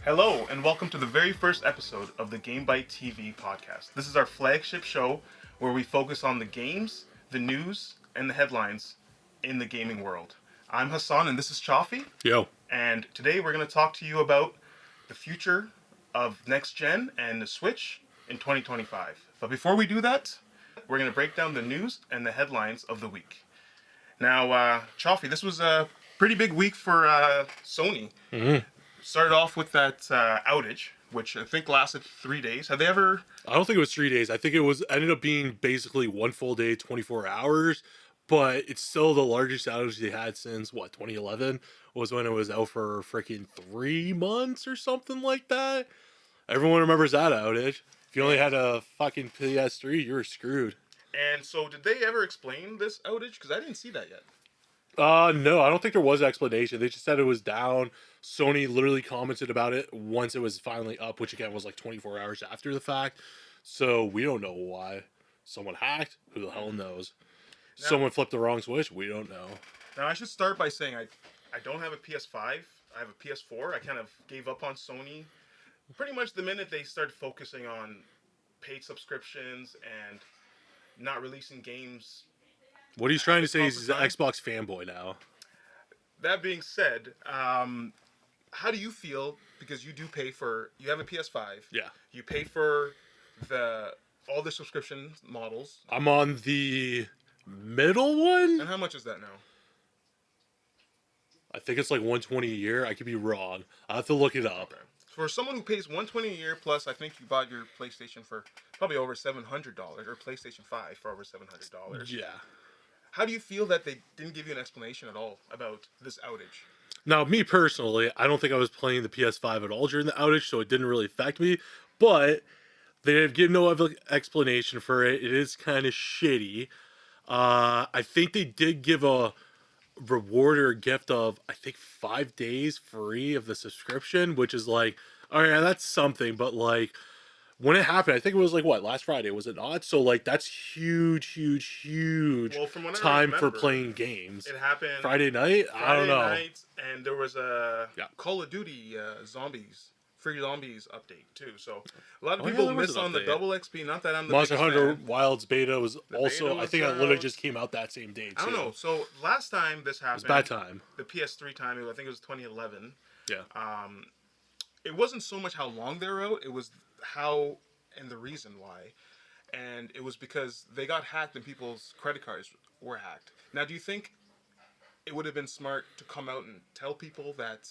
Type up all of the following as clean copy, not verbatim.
Hello, and welcome to the very first episode of the MegaByte TV podcast. This is our flagship show where we focus on the games, the news, and the headlines in the gaming world. I'm Hassan, and this is Cioffi. Yo. And today we're going to talk to you about the future of next gen and the Switch in 2025. But before we do that, we're going to break down the news and the headlines of the week. Now, Cioffi, this was a pretty big week for Sony. Mm-hmm. Started off with that outage, which I think lasted 3 days. Have they ever? I don't think it was 3 days. I think it ended up being basically one full day, 24 hours. But it's still the largest outage they had since 2011 was when it was out for freaking 3 months or something like that. Everyone remembers that outage. If you only had a fucking PS3, you were screwed. And so, did they ever explain this outage? Because I didn't see that yet. No, I don't think there was an explanation. They just said it was down. Sony literally commented about it once it was finally up, which again was like 24 hours after the fact. So we don't know why. Someone hacked? Who the hell knows? Now, someone flipped the wrong switch? We don't know. Now, I should start by saying I don't have a PS5. I have a PS4. I kind of gave up on Sony pretty much the minute they started focusing on paid subscriptions and not releasing games. What he's trying to say is he's an Xbox fanboy now. That being said, how do you feel? Because you have a PS5. Yeah. You pay for all the subscription models. I'm on the middle one. And how much is that now? I think it's like $120 a year. I could be wrong. I have to look it up. Okay. For someone who pays $120 a year plus, I think you bought your PlayStation for probably over $700, or PlayStation 5 for over $700. Yeah. How do you feel that they didn't give you an explanation at all about this outage? Now, me personally, I don't think I was playing the PS5 at all during the outage, so it didn't really affect me. But they have given no explanation for it. It is kind of shitty. I think they did give a reward or a gift of, I think, 5 days free of the subscription, which is like, all right, that's something. But like, when it happened, I think it was like, last Friday, was it not? So like, that's huge well, from what time I for remember, playing games. It happened Friday night? I don't know. Night, and there was a Call of Duty Free Zombies update too. So a lot of people miss on the double XP. Not that I'm the Monster Hunter fan. Wilds beta was also, I think it literally just came out that same day too. I don't know. So last time this happened, it was bad time. The PS3 time, I think it was 2011. Yeah. It wasn't so much how long they were out, it was how and the reason why. And it was because they got hacked and people's credit cards were hacked. Now, do you think it would have been smart to come out and tell people that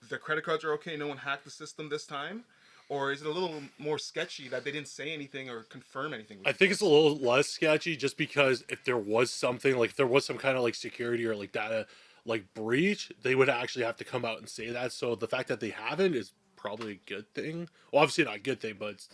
their credit cards are okay, no one hacked the system this time? Or is it a little more sketchy that they didn't say anything or confirm anything? I think it's a little less sketchy just because if there was something, like if there was some kind of like security or like data like breach, they would actually have to come out and say that. So the fact that they haven't is probably a good thing. Well, obviously not a good thing, but it's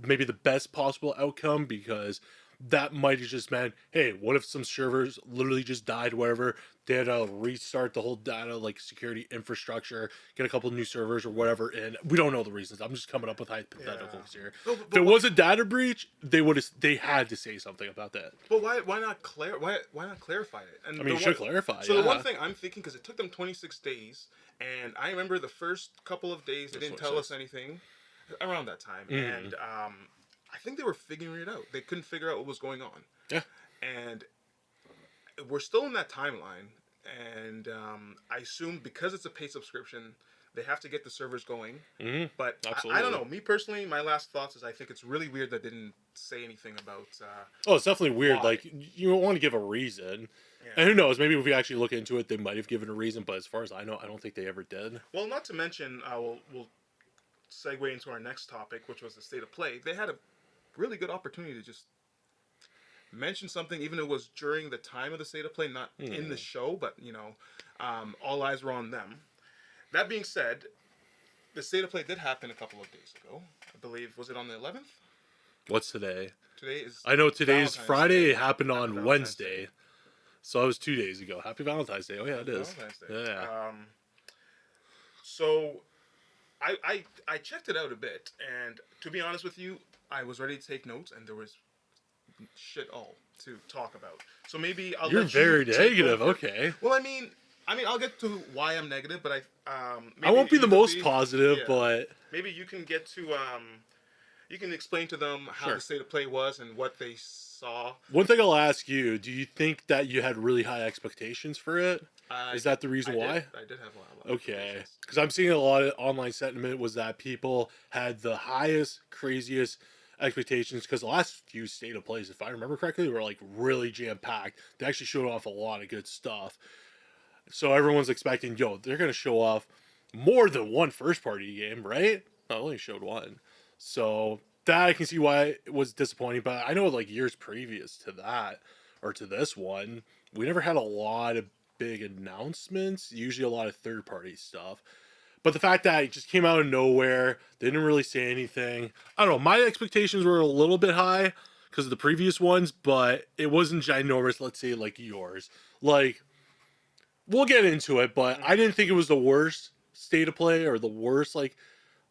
maybe the best possible outcome, because that might have just meant, hey, what if some servers literally just died, whatever, they had to restart the whole data like security infrastructure, get a couple of new servers or whatever, and we don't know the reasons. I'm just coming up with hypotheticals here. If there was a data breach, they had to say something about that. But why not clarify it? And I mean, you should clarify. So the one thing I'm thinking, because it took them 26 days, and I remember the first couple of days they didn't tell us anything around that time, and I think they were figuring it out. They couldn't figure out what was going on. Yeah. And we're still in that timeline, and I assume because it's a paid subscription, they have to get the servers going. Mm-hmm. But I don't know. Me personally, my last thoughts is I think it's really weird that they didn't say anything about... it's definitely weird. Why. Like, you don't want to give a reason. Yeah. And who knows, maybe if we actually look into it, they might have given a reason, but as far as I know, I don't think they ever did. Well, not to mention, we'll segue into our next topic, which was the state of play. They had a really good opportunity to just mention something, even if it was during the time of the state of play, not in the show, but all eyes were on them. That being said, the state of play did happen a couple of days ago. I believe, was it on the 11th? What's today? Today is... I know today's Friday. Day. It happened on Wednesday. So it was 2 days ago. Happy Valentine's Day. Oh, yeah, it is. Valentine's Day. Yeah. So I checked it out a bit, and to be honest with you, I was ready to take notes, and there was shit all to talk about. So maybe I'll You're let very you take negative. over. Okay. Well, I mean, I mean, I'll get to why I'm negative, but I maybe won't be the you could most be, positive, yeah. but Maybe you can get to you can explain to them how sure. the state of play was and what they saw. One thing I'll ask you: do you think that you had really high expectations for it? I Is did. that the reason I did. why? I did have a lot of Okay, expectations. because I'm seeing a lot of online sentiment was that people had the highest, craziest expectations because the last few state of plays, if I remember correctly, were like really jam packed. They actually showed off a lot of good stuff. So everyone's expecting, yo, they're gonna show off more than one first party game, right? I only showed one, so that I can see why it was disappointing. But I know like years previous to that or to this one, we never had a lot of big announcements. Usually a lot of third party stuff. But the fact that it just came out of nowhere, they didn't really say anything. I don't know. My expectations were a little bit high because of the previous ones, but it wasn't ginormous. Let's say like yours. Like we'll get into it, but I Mm-hmm. didn't think it was the worst state of play or the worst like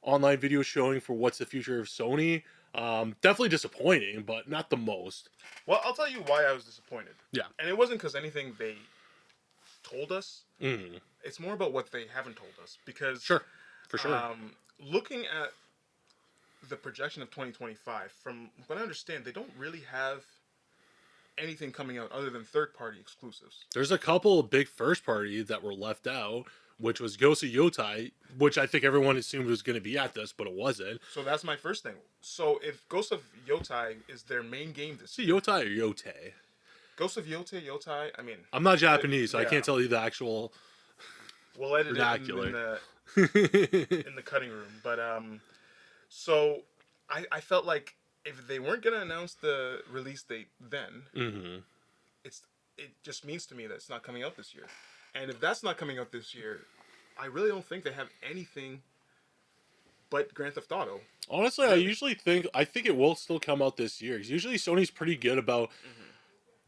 online video showing for what's the future of Sony. Definitely disappointing, but not the most. Well, I'll tell you why I was disappointed, Yeah. and it wasn't because anything they told us. Mm. It's more about what they haven't told us because Sure. For sure. looking at the projection of 2025, from what I understand, they don't really have anything coming out other than third-party exclusives. There's a couple of big first party that were left out, which was Ghost of Yotai, which I think everyone assumed was going to be at this, but it wasn't. So that's my first thing. So if Ghost of Yotai is their main game this Is it year, Yotai or Yote? Ghost of Yotai, I mean, I'm not Japanese, so I yeah, can't tell you the actual we'll edit it vernacular. in the cutting room. But so I felt like if they weren't gonna announce the release date then, Mm-hmm. it just means to me that it's not coming out this year. And if that's not coming out this year, I really don't think they have anything but Grand Theft Auto. Honestly, Really. I think it will still come out this year. 'Cause usually Sony's pretty good about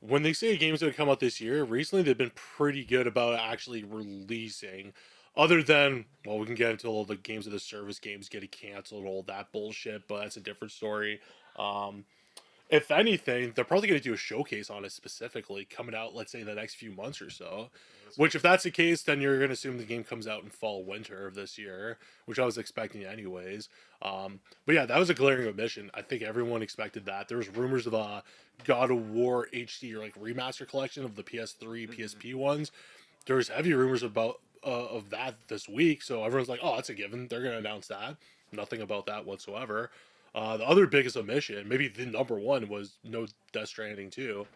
when they say a game's going to come out this year. Recently, they've been pretty good about actually releasing. Other than, well, we can get into all the games of the service games getting canceled, all that bullshit, but that's a different story. Um, if anything, they're probably going to do a showcase on it specifically coming out, let's say, the next few months or so. Which, if that's the case, then you're going to assume the game comes out in fall, winter of this year, which I was expecting anyways. But yeah, that was a glaring omission. I think everyone expected that. There was rumors of a God of War HD or like remaster collection of the PS3, PSP ones. There was heavy rumors about of that this week, so everyone's like, "Oh, that's a given. They're going to announce that." Nothing about that whatsoever. The other biggest omission, maybe the number one, was no Death Stranding 2.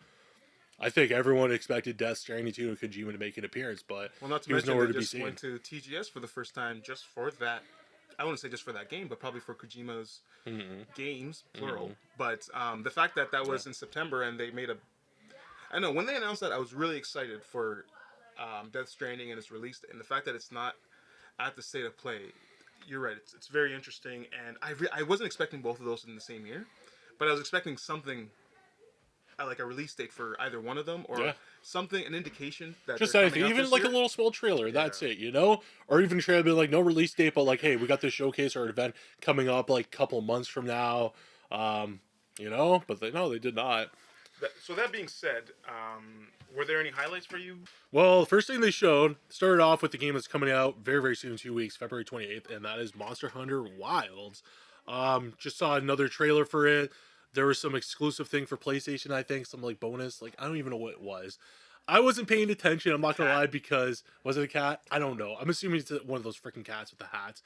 I think everyone expected Death Stranding 2 and Kojima to make an appearance, but Well, not to he was mention nowhere they to be just seen. went to TGS for the first time just for that. I wouldn't say just for that game, but probably for Kojima's Mm-hmm. games, plural. Mm-hmm. But the fact that that Yeah. was in September and they made a, I know when they announced that, I was really excited for Death Stranding and its release, and the fact that it's not at the state of play. You're right. It's very interesting, and I wasn't expecting both of those in the same year, but I was expecting something like a release date for either one of them or Yeah. something, an indication that Just they're coming anything, out even this like a year. little small trailer. Yeah. That's it, you know, or even a trailer be like no release date, but like, hey, we got this showcase or event coming up like a couple months from now. Um, you know, but they did not. So that being said, were there any highlights for you? Well, the first thing they showed started off with the game that's coming out very, very soon, 2 weeks, February 28th, and that is Monster Hunter Wilds. Just saw another trailer for it. There was some exclusive thing for PlayStation, I think, some like bonus. Like, I don't even know what it was. I wasn't paying attention, I'm not gonna Cat. lie, because was it a cat? I don't know. I'm assuming it's one of those freaking cats with the hats.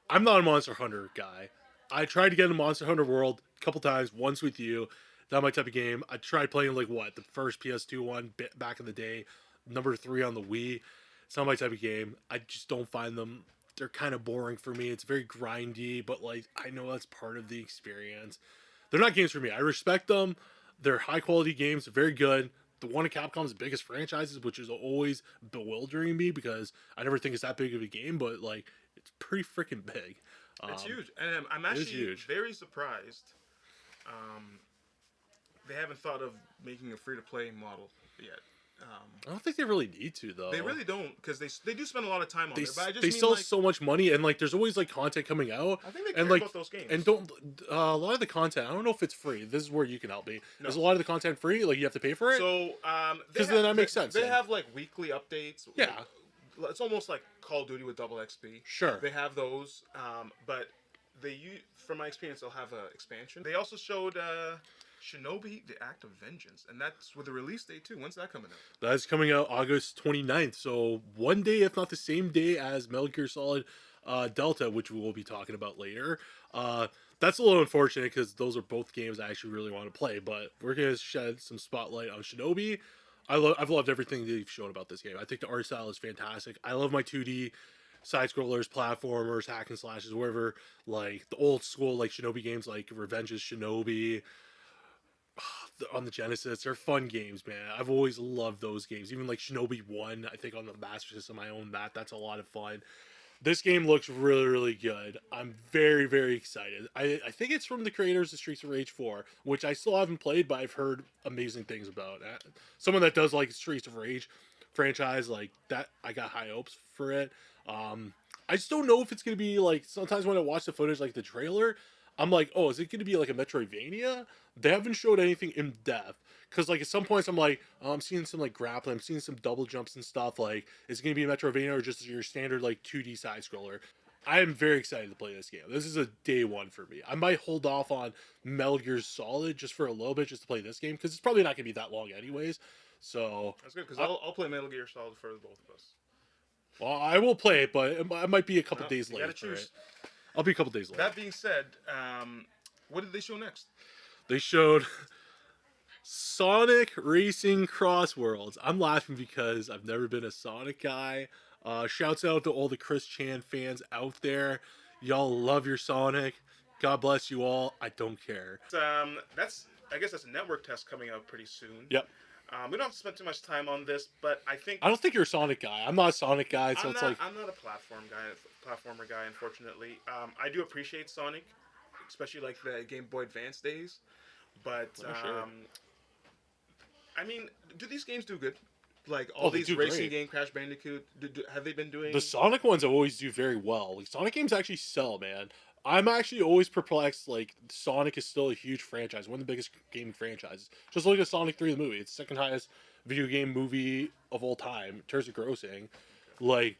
I'm not a Monster Hunter guy. I tried to get in Monster Hunter World a couple times, once with you. Not my type of game. I tried playing like what the first PS2 one back in the day, number 3 on the Wii. It's not my type of game. I just don't find them. They're kind of boring for me. It's very grindy, but like I know that's part of the experience. They're not games for me. I respect them. They're high quality games. They're very good. The one of Capcom's biggest franchises, which is always bewildering me because I never think it's that big of a game, but like it's pretty freaking big. It's huge, and I'm It is actually huge. very surprised. Um, they haven't thought of making a free to play model yet. I don't think they really need to though. They really don't, because they do spend a lot of time on They there. But I just they mean sell like so much money and like there's always like content coming out I think they and care like about those games. and don't a lot of the content I don't know if it's free. This is where you can help me. No. Is a lot of the content free? Like you have to pay for it? So 'Cause then that makes sense, They then. have like weekly updates. Yeah. it's almost like Call of Duty with double XP. Sure. They have those, but from my experience, they'll have a expansion. They also showed Shinobi: The Act of Vengeance, and that's with a release date too. When's that coming out? That's coming out August 29th. So one day, if not the same day as Metal Gear Solid Delta, which we will be talking about later. That's a little unfortunate because those are both games I actually really want to play. But we're gonna shed some spotlight on Shinobi. I've loved everything they've shown about this game. I think the art style is fantastic. I love my 2D side scrollers, platformers, hack and slashes, wherever like the old school like Shinobi games like Revenge's Shinobi on the Genesis. They're fun games, man. I've always loved those games. Even like Shinobi 1, I think on the Master System I own that. That's a lot of fun. This game looks really, really good. I'm very, very excited. I think it's from the creators of Streets of Rage 4, which I still haven't played, but I've heard amazing things about. Someone that does like Streets of Rage franchise, like that, I got high hopes for it. I just don't know if it's going to be like, sometimes when I watch the footage, like the trailer, I'm like, oh, is it going to be like a Metroidvania? They haven't showed anything in depth. Because, like, at some points, I'm like, oh, I'm seeing some, like, grappling. I'm seeing some double jumps and stuff. Like, is it going to be a Metroidvania or just your standard, like, 2D side-scroller? I am very excited to play this game. This is a day one for me. I might hold off on Metal Gear Solid just for a little bit just to play this game. Because it's probably not going to be that long anyways. So... That's good, because I'll play Metal Gear Solid for the both of us. Well, I will play it, but it might be a couple days you later. gotta choose. Right? I'll be a couple days later. That being said, what did they show next? They showed... Sonic Racing Cross Worlds. I'm laughing because I've never been a Sonic guy. Shouts out to all the Chris Chan fans out there. Y'all love your Sonic. God bless you all. I don't care. I guess that's a network test coming out pretty soon. Yep. We don't have to spend too much time on this, but I don't think you're a Sonic guy. I'm not a Sonic guy, so I'm not a platformer guy, unfortunately. I do appreciate Sonic, especially like the Game Boy Advance days. But sure. I mean, do these games do good? Like all these racing games, Crash Bandicoot, have they been doing? The Sonic ones always do very well. Like Sonic games actually sell, man. I'm actually always perplexed. Like Sonic is still a huge franchise, one of the biggest gaming franchises. Just look at Sonic 3 the movie; it's the second highest video game movie of all time in terms of grossing. Like,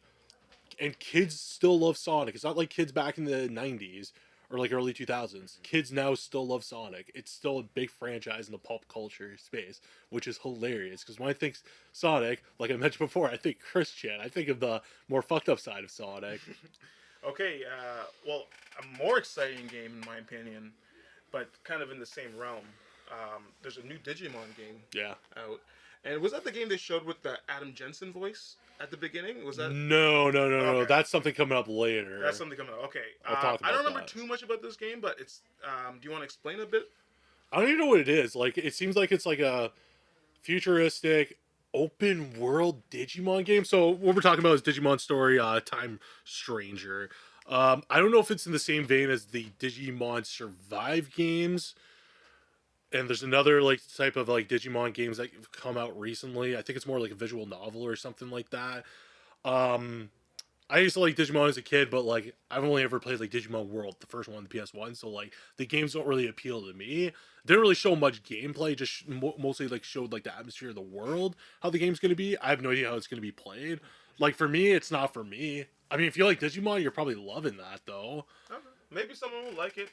and kids still love Sonic. It's not like kids back in the '90s or like early 2000s. Kids now still love Sonic. It's still a big franchise in the pop culture space, which is hilarious. Because when I think Sonic, like I mentioned before, I think Chris Chan. I think of the more fucked up side of Sonic. Okay, well, a more exciting game in my opinion, but kind of in the same realm. There's a new Digimon game out. And was that the game they showed with the Adam Jensen voice at the beginning? Was that? No. Okay. That's something coming up later. That's something coming up. Okay. I'll talk about I don't remember too much about this game, but it's. Do you want to explain a bit? I don't even know what it is. Like, it seems like it's like a futuristic, open world Digimon game. So what we're talking about is Digimon Story, Time Stranger. I don't know if it's in the same vein as the Digimon Survive games. And there's another like type of like Digimon games that have come out recently. I think it's more like a visual novel or something like that. I used to like Digimon as a kid, but like I've only ever played like Digimon World, the first one on the PS1. So like the games don't really appeal to me. Didn't really show much gameplay. Just mostly like showed like the atmosphere of the world, how the game's gonna be. I have no idea how it's gonna be played. Like for me, it's not for me. I mean, if you like Digimon, you're probably loving that though. Okay. Maybe someone will like it.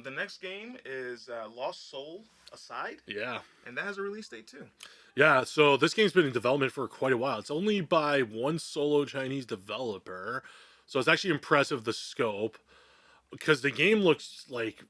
The next game is Lost Soul Aside. Yeah. And that has a release date too. Yeah, so this game's been in development for quite a while. It's only by one solo Chinese developer. So it's actually impressive, the scope. Because the game looks like,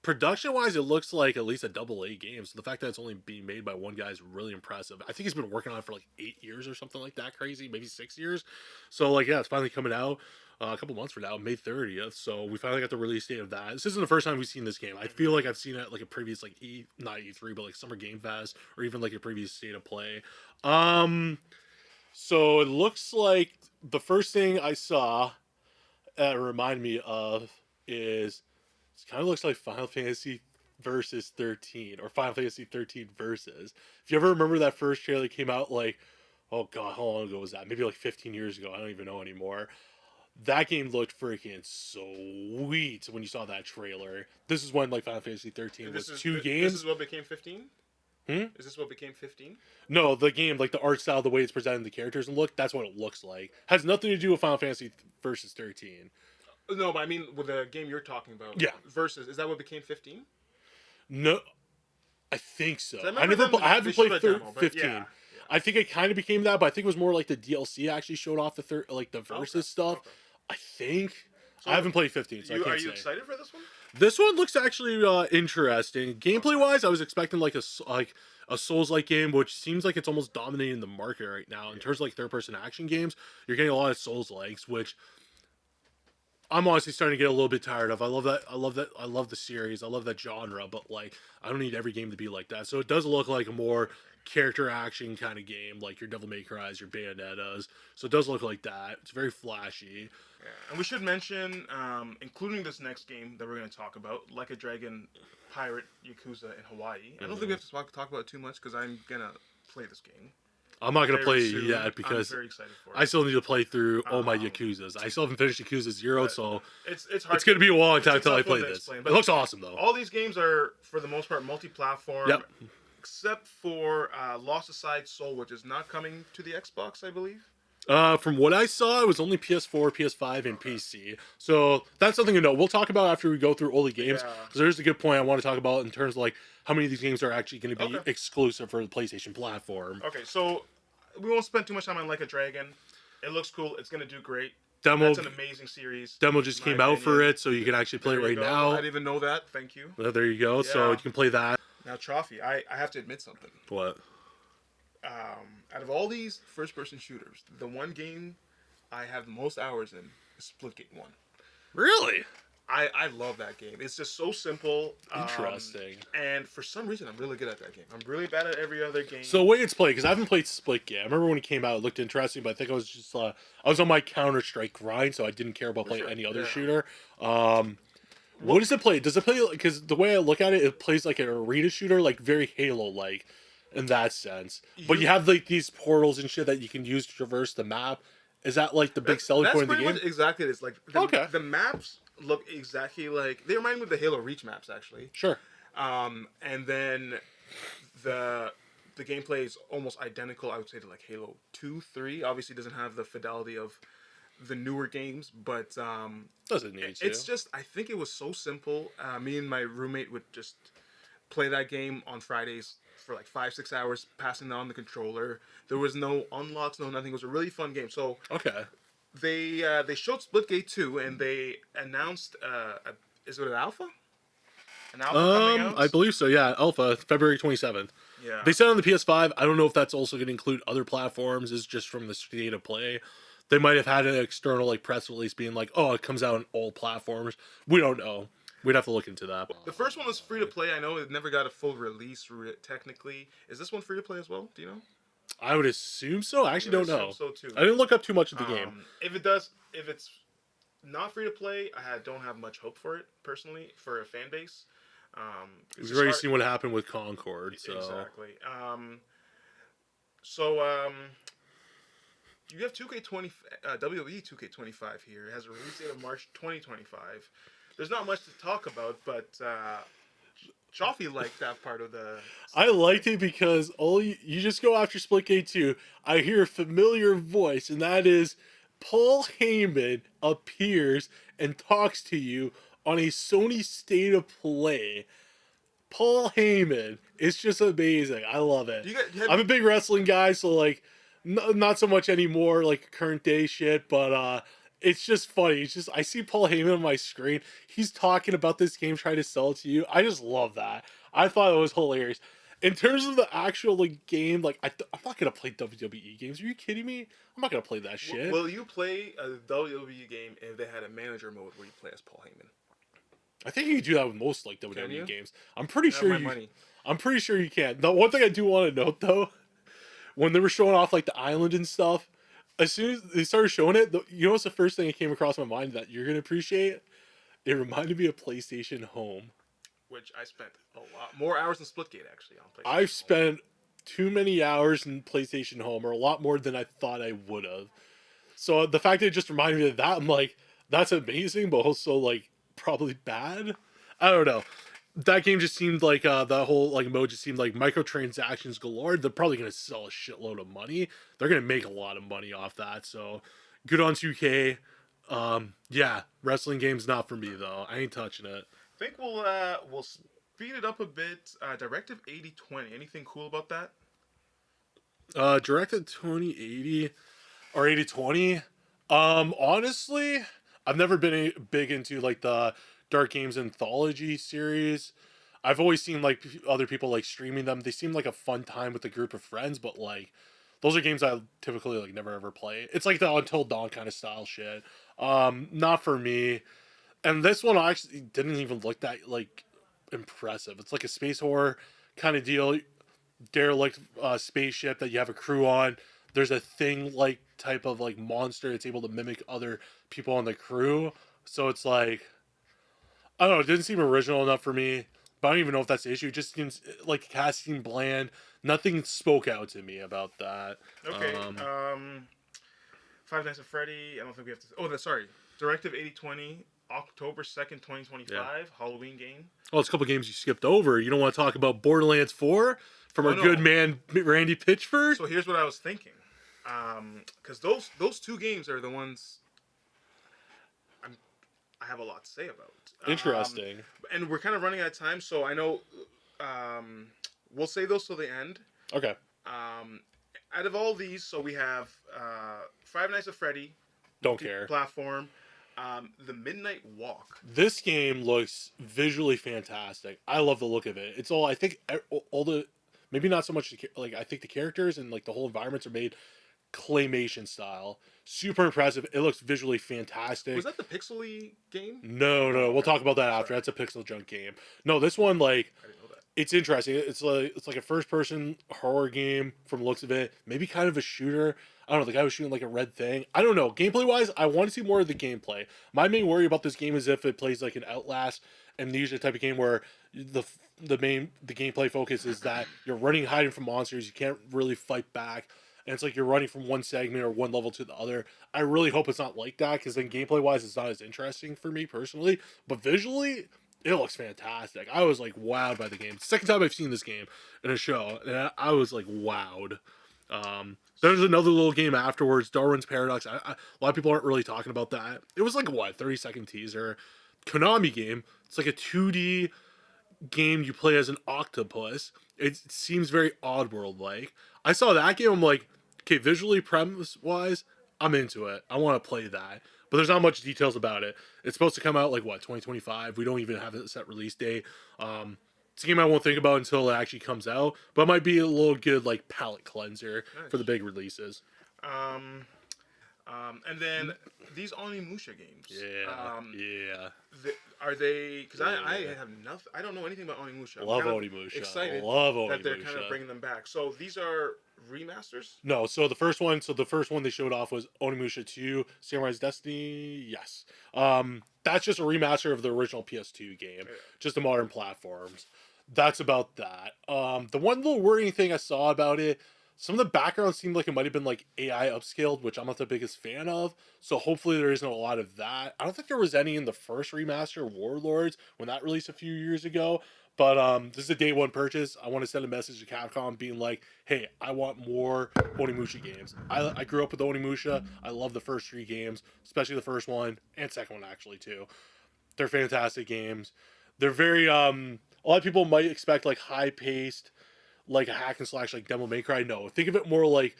production-wise, it looks like at least a AA game. So the fact that it's only being made by one guy is really impressive. I think he's been working on it for like 8 years or something like that crazy. Maybe 6 years. So like, yeah, it's finally coming out. A couple months from now, May 30th. So we finally got the release date of that. This isn't the first time we've seen this game. I feel like I've seen it like a previous like not E3, but like Summer Game Fest or even like a previous state of play. So it looks like the first thing I saw remind me of is it kind of looks like Final Fantasy Versus 13 or Final Fantasy 13 Versus. If you ever remember that first trailer that came out like, oh god, how long ago was that? Maybe like 15 years ago. I don't even know anymore. That game looked freaking sweet when you saw that trailer. This is when like Final Fantasy 13 was 2 games. This is what became 15? Hmm? Is this what became 15? No, the game, like the art style, the way it's presented, the characters and look, that's what it looks like. Has nothing to do with Final Fantasy versus 13. No, but I mean with the game you're talking about. Yeah. Versus, is that what became 15? No, I think so. I remember I they haven't showed played a demo, but 15. yeah. I think it kind of became that, but I think it was more like the DLC actually showed off the like the versus Okay, stuff. okay. I think. So I haven't played 15, so I Are can't you say. excited for this one? This one looks actually interesting. Gameplay wise, I was expecting like a Souls-like game, which seems like it's almost dominating the market right now in terms of like third-person action games. You're getting a lot of Souls-likes, which I'm honestly starting to get a little bit tired of. I love that. I love that. I love the series. I love that genre, but like I don't need every game to be like that. So it does look like a more character action kind of game, like your Devil May Cry's, your Bayonettas. So it does look like that. It's very flashy. Yeah. And we should mention, including this next game that we're going to talk about, Like a Dragon Pirate Yakuza in Hawaii. I don't think we have to talk about it too much because I'm going to play this game. I'm not gonna Very play it soon. yet because I'm very excited for it. I still need to play through all my Yakuzas. I still haven't finished Yakuza 0, so it's hard. it's gonna be a long time it's a until I tough one play to this. explain, It but looks awesome though. all these games are, for the most part, multi-platform. Yep. Except for Lost Aside Soul, which is not coming to the Xbox, I believe. From what I saw, it was only PS4, PS5, and PC. So that's something to know. We'll talk about after we go through all the games. Yeah. Because there's a good point I want to talk about in terms of like how many of these games are actually going to be Okay. exclusive for the PlayStation platform. Okay, so we won't spend too much time on Like a Dragon. It looks cool. It's gonna do great. Demo That's an amazing series. demo just in my came out for opinion. it, so you can actually play it There you right go. now. I didn't even know that. Thank you. There you go. So Yeah. you can play that. Now, Cioffi, I have to admit something. What? Out of all these first-person shooters, the one game I have the most hours in is Splitgate 1. Really? I love that game. It's just so simple. Interesting. And for some reason, I'm really good at that game. I'm really bad at every other game. So the way it's played, because I haven't played Splitgate. I remember when it came out, it looked interesting, but I think I was just I was on my Counter-Strike grind, so I didn't care about playing sure, any other yeah. shooter. What does it play? Does it play because the way I look at it, it plays like an arena shooter, like very Halo-like in that sense. But you have like these portals and shit that you can use to traverse the map. Is that like the big selling point of the pretty game? much exactly it is. Like the maps look exactly like they remind me of the Halo Reach maps actually. Sure. And then the gameplay is almost identical. I would say to like Halo 2, 3. Obviously, doesn't have the fidelity of the newer games, but Doesn't need to. it's just I think it was so simple. Me and my roommate would just play that game on Fridays for like 5-6 hours, passing on the controller. There was no unlocks, no nothing. It was a really fun game. So Okay. they showed Splitgate 2 and they announced is it an alpha? An alpha coming out? I believe so. Yeah, Alpha, February 27th. Yeah. They said on the PS5. I don't know if that's also going to include other platforms. Is just from the state of play. They might have had an external like press release being like, "Oh, it comes out on all platforms." We don't know. We'd have to look into that. The first one was free to play. I know it never got a full release technically. Is this one free to play as well? Do you know? I would assume so. I actually don't know. So too. I didn't look up too much of the game. If it's not free to play, I don't have much hope for it personally for a fan base. We've already seen what happened with Concord. So Exactly. So you have 2K20 WWE 2K25 here. It has a release date of March 2025. There's not much to talk about, but Cioffi liked that part of the. I liked it because you just go after Splitgate 2. I hear a familiar voice, and that is Paul Heyman appears and talks to you on a Sony State of Play. Paul Heyman, it's just amazing. I love it. I'm a big wrestling guy, so like, not so much anymore, like current day shit, but it's just funny. It's just I see Paul Heyman on my screen. He's talking about this game, trying to sell it to you. I just love that. I thought it was hilarious. In terms of the actual like game, like I'm not gonna play WWE games. Are you kidding me? I'm not gonna play that shit. Will you play a WWE game if they had a manager mode where you play as Paul Heyman? I think you can do that with most like WWE games. I'm pretty Have sure my you. money. I'm pretty sure you can. The one thing I do want to note though, when they were showing off like the island and stuff, as soon as they started showing it, you know what's the first thing that came across my mind that you're gonna appreciate? It reminded me of PlayStation Home. Which I spent a lot more hours in Splitgate actually on PlayStation. I've spent too many hours in PlayStation Home, or a lot more than I thought I would have. So the fact that it just reminded me of that, I'm like, that's amazing, but also like probably bad. I don't know. that game just seemed like the whole like mode just seemed like microtransactions galore. They're probably gonna sell a shitload of money. They're gonna make a lot of money off that. So good on 2K. Yeah, wrestling games not for me though. I ain't touching it. I think we'll speed it up a bit. Directive 8020. Anything cool about that? Directed 2080 or 8020. Honestly, I've never been big into like the Dark Games anthology series. I've always seen like other people like streaming them. They seem like a fun time with a group of friends, but like those are games I typically like never ever play. It's like the Until Dawn kind of style shit. Not for me. And this one actually didn't even look that like impressive. It's like a space horror kind of deal. Derelict spaceship that you have a crew on. There's a thing like type of like monster that's able to mimic other people on the crew. So it's like I don't know. It didn't seem original enough for me. But I don't even know if that's the issue. It just seems like casting bland. Nothing spoke out to me about that. Okay. Five Nights at Freddy. I don't think we have to. Oh, sorry. Directive 8020. October 2nd, 2025. Yeah. Halloween game. Oh, it's a couple games you skipped over. You don't want to talk about Borderlands 4 from our good man Randy Pitchford? So here's what I was thinking. Because those two games are the ones I have a lot to say about. Interesting. And we're kind of running out of time, so I know we'll say those till the end. Okay. Out of all these, so we have Five Nights at Freddy. Don't care. Platform. The Midnight Walk. This game looks visually fantastic. I love the look of it. It's all I think all the maybe not so much like I think the characters and like the whole environments are made claymation style. Super impressive. It looks visually fantastic. Was that the pixely game? No. We'll talk about that after. That's a pixel junk game. No, this one like I didn't know that. It's interesting. It's like a first person horror game from the looks of it. Maybe kind of a shooter. I don't know. The guy was shooting like a red thing. I don't know. Gameplay wise, I want to see more of the gameplay. My main worry about this game is if it plays like an Outlast Amnesia type of game where the gameplay focus is that you're running, hiding from monsters. You can't really fight back, and it's like you're running from one segment or one level to the other. I really hope it's not like that because then gameplay wise, it's not as interesting for me personally. But visually, it looks fantastic. I was like wowed by the game. It's the second time I've seen this game in a show, and I was like wowed. There's another little game afterwards, Darwin's Paradox. A lot of people aren't really talking about that. It was like what 30-second teaser, Konami game. It's like a 2D game you play as an octopus. It seems very Oddworld like. I saw that game. I'm like, okay, visually, premise wise, I'm into it. I want to play that. But there's not much details about it. It's supposed to come out like what 2025. We don't even have a set release date. It's a game I won't think about until it actually comes out, but it might be a little good like palate cleanser for the big releases. And then these Onimusha games. Yeah. Are they? Because I have nothing. I don't know anything about Onimusha. Love Onimusha. Excited that they're kind of bringing them back. So these are remasters. No. So the first one they showed off was Onimusha 2, Samurai's Destiny. Yes. That's just a remaster of the original PS2 game, just the modern platforms. That's about that. The one little worrying thing I saw about it, some of the background seemed like it might have been like AI upscaled, which I'm not the biggest fan of. So hopefully there isn't a lot of that. I don't think there was any in the first remaster, Warlords, when that released a few years ago. But this is a day one purchase. I want to send a message to Capcom being like, hey, I want more Onimusha games. I grew up with Onimusha. I love the first three games, especially the first one and second one actually too. They're fantastic games. They're very a lot of people might expect like high paced, like a hack and slash like Devil May Cry. No, think of it more like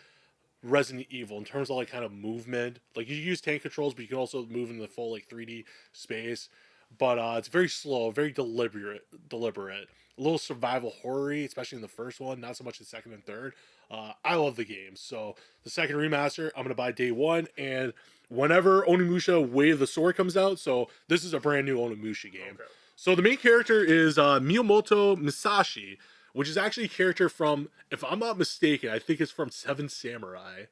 Resident Evil in terms of like kind of movement. Like you use tank controls, but you can also move in the full like 3D space. But it's very slow, very deliberate. A little survival horror-y, especially in the first one, not so much the second and third. I love the game. So the second remaster, I'm gonna buy day one, and whenever Onimusha Way of the Sword comes out, so this is a brand new Onimusha game. Okay. So the main character is Miyamoto Musashi, which is actually a character from, if I'm not mistaken, I think it's from Seven Samurai.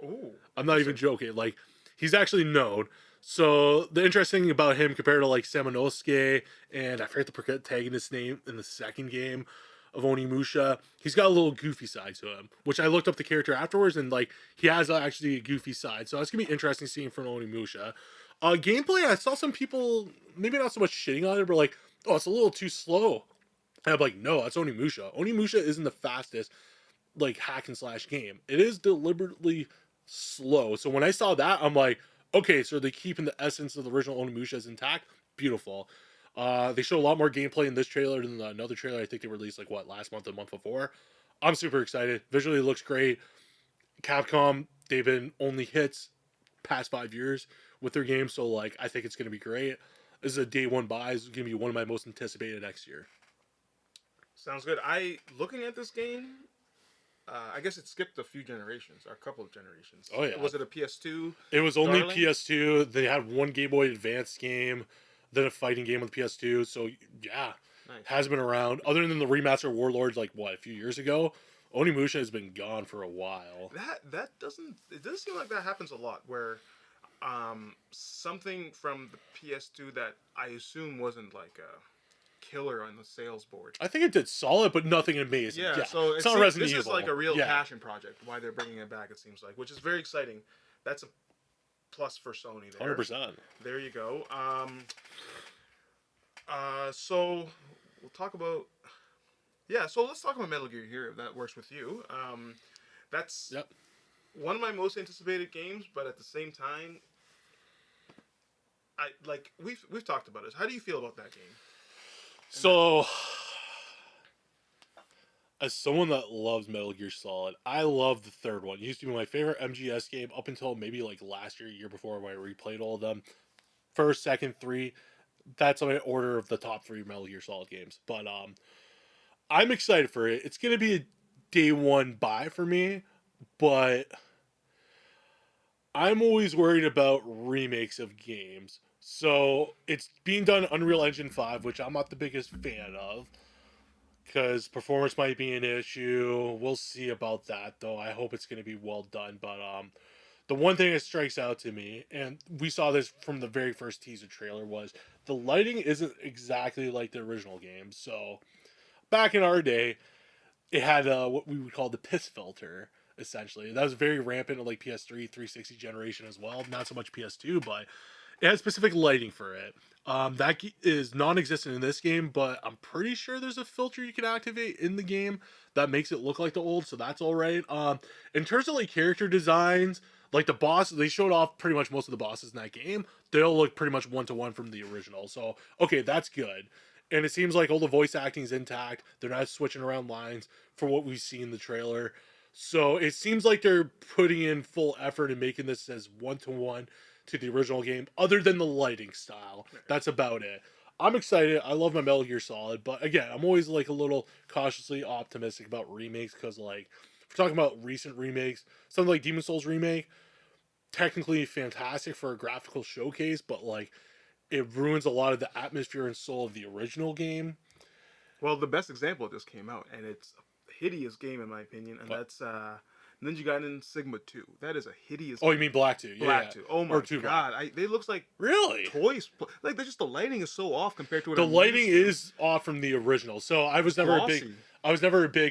Ooh. I'm not even joking. Like, he's actually known. So the interesting thing about him compared to like Samanosuke and I forget the protagonist's name in the second game of Onimusha, he's got a little goofy side to him, which I looked up the character afterwards and like he has actually a goofy side. So it's gonna be interesting seeing from Onimusha. Gameplay, I saw some people maybe not so much shitting on it, but like, oh, it's a little too slow. And I'm like, no, that's Onimusha. Onimusha isn't the fastest like hack and slash game. It is deliberately slow. So when I saw that, I'm like, okay, so they're keeping the essence of the original Onimusha intact. Beautiful. They showed a lot more gameplay in this trailer than another trailer I think they released like what last month, the month before. I'm super excited. Visually, it looks great. Capcom, they've been only hits past 5 years with their games, so like I think it's gonna be great. This is a day one buy. It's gonna be one of my most anticipated next year. Sounds good. I looking at this game. I guess it skipped a few generations, or a couple of generations. Oh yeah, Was it a PS2? it was only Darling? PS2. They had one Game Boy Advance game, then a fighting game with PS2. So yeah, Nice. has been around. Other than the remaster Warlords, like what a few years ago, Onimusha has been gone for a while. That doesn't. It doesn't seem like that happens a lot. Where something from the PS2 that I assume wasn't like a killer on the sales board. I think it did solid, but nothing amazing. Yeah, Yeah, so it's not Resident this Evil. is like a real yeah. passion project. Why they're bringing it back, it seems like, which is very exciting. That's a plus for Sony there. 100%. There you go. So we'll talk about. Yeah, so let's talk about Metal Gear here, if that works with you. That's Yep. one of my most anticipated games, but at the same time, I like we've talked about this. How do you feel about that game? So, as someone that loves Metal Gear Solid, I love the third one. It used to be my favorite MGS game up until maybe like last year before when I replayed all of them. First, second, three. That's my order of the top three Metal Gear Solid games. But I'm excited for it. It's gonna be a day one buy for me, but I'm always worried about remakes of games. So it's being done Unreal Engine 5, which I'm not the biggest fan of because performance might be an issue. We'll see about that, though. I hope it's going to be well done. But the one thing that strikes out to me, and we saw this from the very first teaser trailer, was the lighting isn't exactly like the original game. So back in our day, it had what we would call the piss filter. Essentially, that was very rampant in like PS3, 360 generation as well. Not so much PS2, but it has specific lighting for it. That is non-existent in this game, but I'm pretty sure there's a filter you can activate in the game that makes it look like the old, so that's all right. In terms of like character designs, like the boss, they showed off pretty much most of the bosses in that game. They all look pretty much one to one from the original, so okay, that's good. And it seems like all the voice acting is intact. They're not switching around lines for what we see in the trailer. So it seems like they're putting in full effort and making this as one to one to the original game, other than the lighting style. That's about it. I'm excited. I love my Metal Gear Solid, but again, I'm always like a little cautiously optimistic about remakes because, like, if we're talking about recent remakes, something like Demon Souls remake, technically fantastic for a graphical showcase, but like it ruins a lot of the atmosphere and soul of the original game. Well, the best example just came out, and it's a hideous game in my opinion, and that's Ninja Gaiden Sigma 2. That is a hideous. Oh, you game. mean Black 2? Yeah, Black yeah. 2. Oh my Or 2 god, they looks like really toys. Like they're just the lighting is so off compared to what the I'm lighting used to. is off from the original. So I was never a big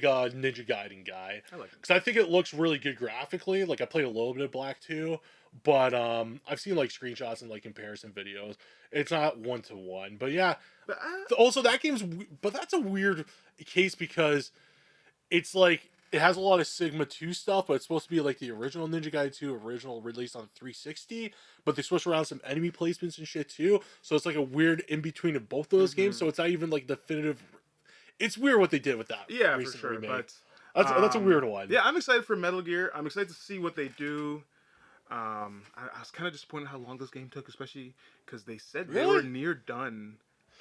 Glossy. Ninja Gaiden guy I like it. because I think it looks really good graphically. Like I played a little bit of Black 2, but I've seen like screenshots and like comparison videos. It's not one to one, but yeah. But Also, that game's but that's a weird case because it's like it has a lot of Sigma 2 stuff, but it's supposed to be like the original Ninja Gaiden 2 original released on 360, but they switched around some enemy placements and shit too. So it's like a weird in between of both of those games. So it's not even like definitive. It's weird what they did with that. yeah, for recent sure. remake. But That's a weird one. Yeah, I'm excited for Metal Gear. I'm excited to see what they do. I was kind of disappointed how long this game took, especially because they said they Really? were near done.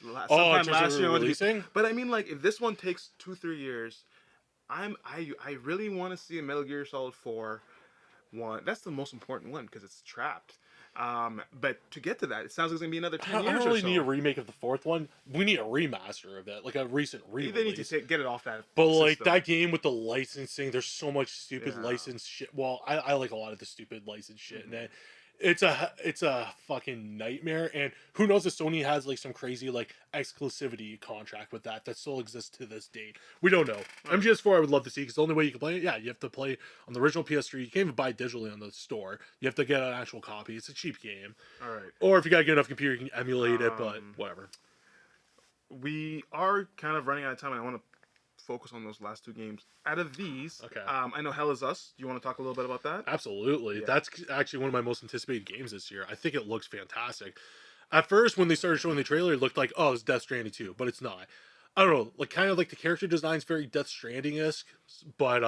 Oh, in Sometime terms last of year. releasing? But I mean, like, if this one takes 2-3 years, I really want to see a Metal Gear Solid 4 one. That's the most important one because it's trapped. But to get to that, it sounds like it's gonna be another 10 I years don't really or so. need a remake of the fourth one. We need a remaster of it, like a recent They need re-release. to get it off that. But like system. that game with the licensing, there's so much stupid Yeah. license shit. Well, I like a lot of the stupid license shit, Mm-hmm. and it's a fucking nightmare. And who knows if Sony has like some crazy like exclusivity contract with that still exists to this date. We don't know. MGS4 I would love to see because the only way you can play it, yeah, you have to play on the original PS3. You can't even buy it digitally on the store. You have to get an actual copy. It's a cheap game. All right. Or if you got a good enough computer, you can emulate it. But whatever. we are kind of running out of time, and I want to focus on those last two games. Out of these, Okay. I know Hell is Us. Do you want to talk a little bit about that? Absolutely. Yeah. That's actually one of my most anticipated games this year. I think it looks fantastic. At first, when they started showing the trailer, it looked like, oh, it's Death Stranding 2, but it's not. I don't know, like kind of like the character design's very Death Stranding esque, but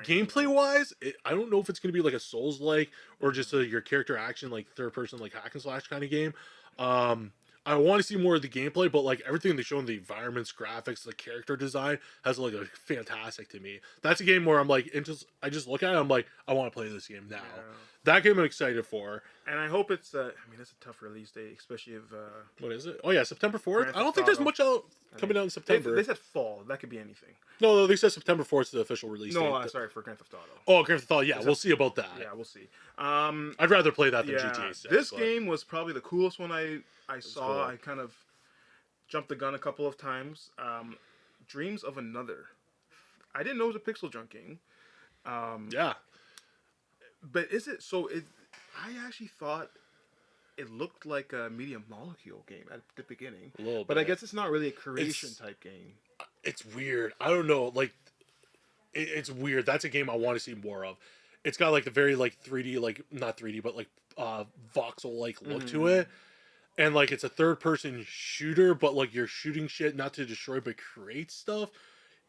gameplay wise, I don't know if it's gonna be like a Souls like or just your character action like third person like hack and slash kind of game. Um, I want to see more of the gameplay, but like everything they show in the environments, graphics, the character design has like a fantastic to me. That's a game where I'm like, I just look at it, I'm like, I want to play this game now. Yeah. That game I'm excited for. And I hope it's. I mean, it's a tough release date, especially if. What is it? Oh yeah, September 4th. Grand I don't Theft think there's Auto. much out coming out in September. They said fall. That could be anything. No, they said September 4th is the official release date. No, sorry for Grand Theft Auto. Oh, Grand Theft Auto. Yeah, we'll see about that. Yeah, we'll see. I'd rather play that than Yeah, GTA 6. this but game was probably the coolest one I saw. cool. I kind of jumped the gun a couple of times. Dreams of Another. I didn't know it was a pixel junk game. Yeah. But is it so? I actually thought it looked like a Media Molecule game at the beginning. A little But I bit. guess it's not really a creation It's- type game. It's weird. I don't know. Like, it's weird. That's a game I want to see more of. It's got like the very like 3D, like not 3D, but like voxel like look to it. And like it's a third person shooter, but like you're shooting shit not to destroy but create stuff.